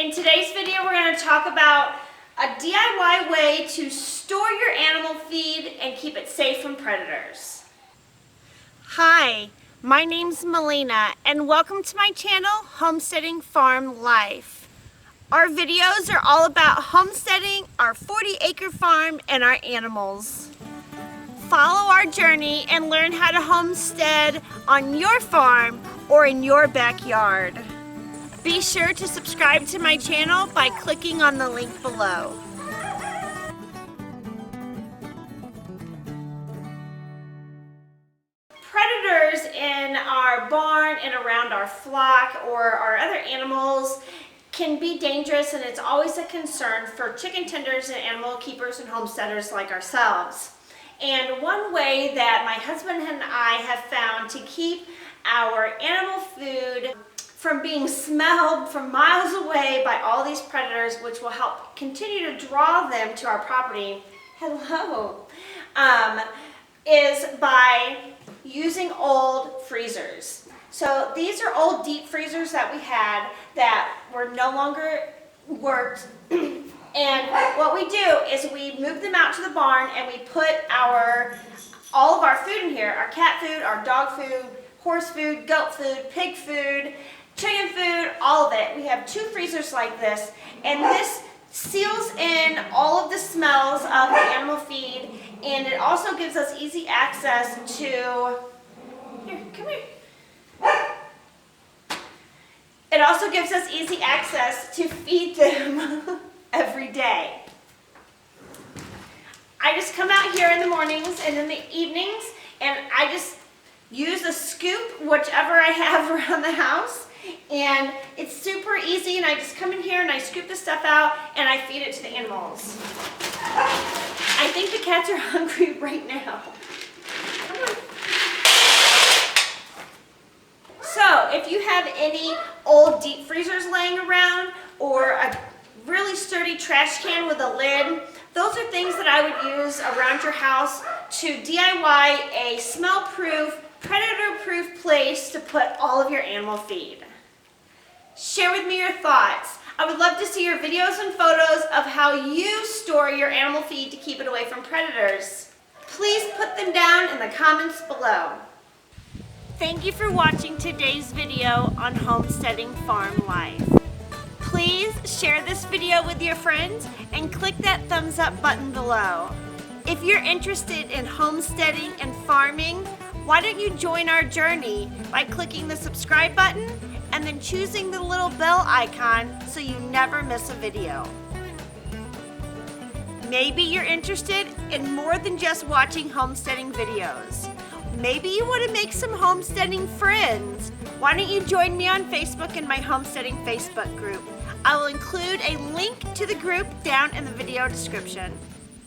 In today's video, we're going to talk about a DIY way to store your animal feed and keep it safe from predators. Hi, my name's Melina and welcome to my channel, Homesteading Farm Life. Our videos are all about homesteading, our 40-acre farm, and our animals. Follow our journey and learn how to homestead on your farm or in your backyard. Be sure to subscribe to my channel by clicking on the link below. Predators in our barn and around our flock or our other animals can be dangerous, and it's always a concern for chicken tenders and animal keepers and homesteaders like ourselves. And one way that my husband and I have found to keep our animal food from being smelled from miles away by all these predators, which will help continue to draw them to our property, is by using old freezers. So these are old deep freezers that we had that were no longer worked. And what we do is we move them out to the barn and we put all of our food in here, our cat food, our dog food, horse food, goat food, pig food, chicken food, all of it. We have 2 freezers like this, and this seals in all of the smells of the animal feed, and it also gives us easy access to, It also gives us easy access to feed them every day. I just come out here in the mornings and in the evenings, and I just use a scoop, whichever I have around the house, and it's super easy, and I just come in here and I scoop the stuff out and I feed it to the animals. I think the cats are hungry right now. Come on. So if you have any old deep freezers laying around or a really sturdy trash can with a lid, those are things that I would use around your house to DIY a smell-proof, predator-proof place to put all of your animal feed. Share with me your thoughts. I would love to see your videos and photos of how you store your animal feed to keep it away from predators. Please put them down in the comments below. Thank you for watching today's video on Homesteading Farm Life. Please share this video with your friends and click that thumbs up button below. If you're interested in homesteading and farming, why don't you join our journey by clicking the subscribe button and then choosing the little bell icon so you never miss a video. Maybe you're interested in more than just watching homesteading videos. Maybe you want to make some homesteading friends. Why don't you join me on Facebook in my Homesteading Facebook group? I will include a link to the group down in the video description.